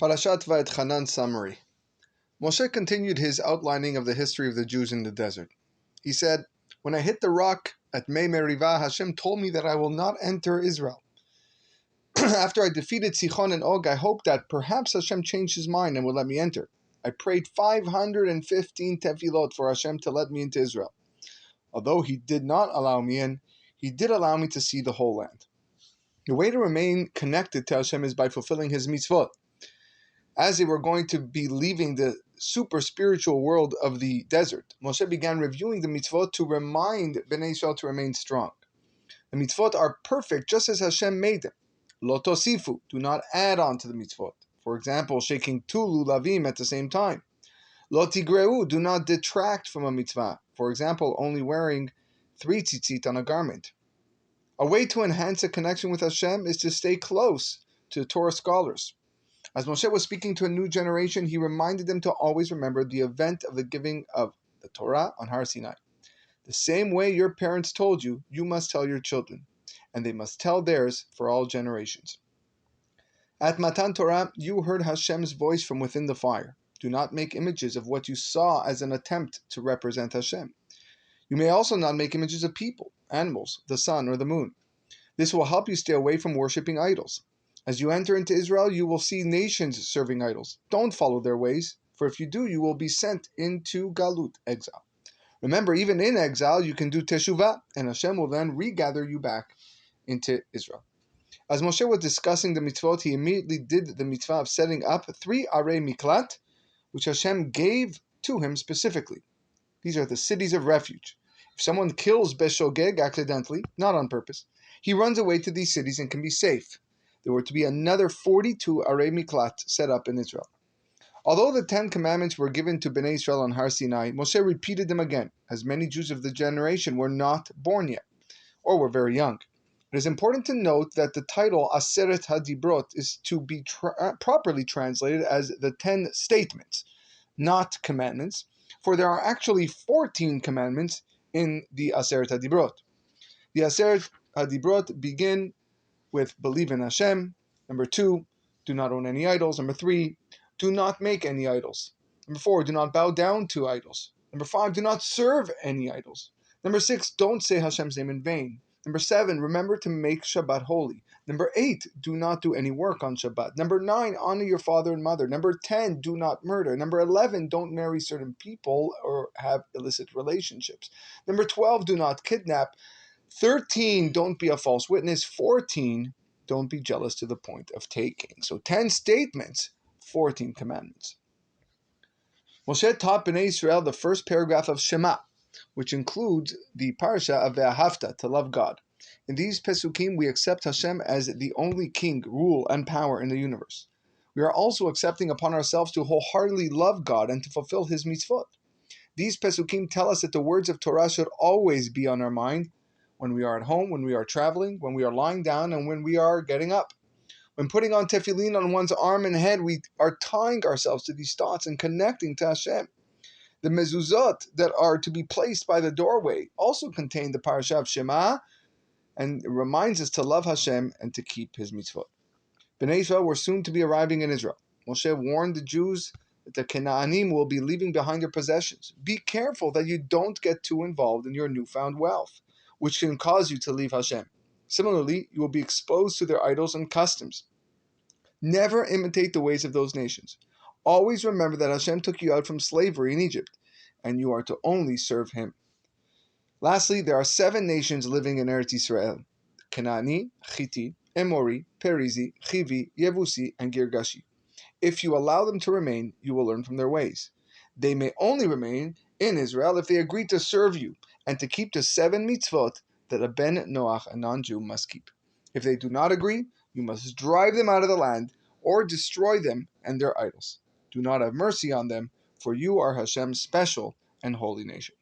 Parashat VaEthanan summary. Moshe continued his outlining of the history of the Jews in the desert. He said, "When I hit the rock at Mei Merivah, Hashem told me that I will not enter Israel. After I defeated Sichon and Og, I hoped that perhaps Hashem changed his mind and would let me enter. I prayed 515 tefillot for Hashem to let me into Israel. Although he did not allow me in, he did allow me to see the whole land. The way to remain connected to Hashem is by fulfilling his mitzvot. As they were going to be leaving the super spiritual world of the desert, Moshe began reviewing the mitzvot to remind Bnei Israel to remain strong. The mitzvot are perfect just as Hashem made them. Lo tosifu, do not add on to the mitzvot. For example, shaking two lulavim at the same time. Lo tigreu, do not detract from a mitzvah. For example, only wearing 3 tzitzit on a garment. A way to enhance a connection with Hashem is to stay close to the Torah scholars. As Moshe was speaking to a new generation, he reminded them to always remember the event of the giving of the Torah on Har Sinai. The same way your parents told you, you must tell your children, and they must tell theirs for all generations. At Matan Torah, you heard Hashem's voice from within the fire. Do not make images of what you saw as an attempt to represent Hashem. You may also not make images of people, animals, the sun, or the moon. This will help you stay away from worshipping idols. As you enter into Israel, you will see nations serving idols. Don't follow their ways, for if you do, you will be sent into Galut, exile. Remember, even in exile, you can do teshuvah, and Hashem will then regather you back into Israel. As Moshe was discussing the mitzvot, he immediately did the mitzvah of setting up 3 arei miklat, which Hashem gave to him specifically. These are the cities of refuge. If someone kills Beshogeg accidentally, not on purpose, he runs away to these cities and can be safe. There were to be another 42 arei miklat set up in Israel. Although the 10 commandments were given to Bnei Israel on Har Sinai, Moshe repeated them again, as many Jews of the generation were not born yet, or were very young. It is important to note that the title Aseret HaDibrot is to be properly translated as the 10 statements, not commandments, for there are actually 14 commandments in the Aseret HaDibrot. The Aseret HaDibrot begin with believe in Hashem. Number 2, do not own any idols. Number 3, do not make any idols. Number 4, do not bow down to idols. Number 5, do not serve any idols. Number 6, don't say Hashem's name in vain. Number 7, remember to make Shabbat holy. Number 8, do not do any work on Shabbat. Number 9, honor your father and mother. Number 10, do not murder. Number 11, don't marry certain people or have illicit relationships. Number 12, do not kidnap. 13, don't be a false witness. 14, don't be jealous to the point of taking. So 10 statements, 14 commandments. Moshe taught Bnei Israel the first paragraph of Shema, which includes the Parashat of VaEthanan, to love God. In these Pesukim, we accept Hashem as the only king, rule, and power in the universe. We are also accepting upon ourselves to wholeheartedly love God and to fulfill his mitzvot. These Pesukim tell us that the words of Torah should always be on our mind, when we are at home, when we are traveling, when we are lying down, and when we are getting up. When putting on tefillin on one's arm and head, we are tying ourselves to these thoughts and connecting to Hashem. The mezuzot that are to be placed by the doorway also contain the parasha of Shema, and it reminds us to love Hashem and to keep his mitzvot. Bnei Israel were soon to be arriving in Israel. Moshe warned the Jews that the Canaanim will be leaving behind their possessions. Be careful that you don't get too involved in your newfound wealth, which can cause you to leave Hashem. Similarly, you will be exposed to their idols and customs. Never imitate the ways of those nations. Always remember that Hashem took you out from slavery in Egypt, and you are to only serve him. Lastly, there are 7 nations living in Eretz Yisrael: Canaani, Chiti, Emori, Perizi, Chivi, Yevusi, and Girgashi. If you allow them to remain, you will learn from their ways. They may only remain in Israel if they agree to serve you and to keep the 7 mitzvot that a Ben Noach, a non-Jew, must keep. If they do not agree, you must drive them out of the land or destroy them and their idols. Do not have mercy on them, for you are Hashem's special and holy nation.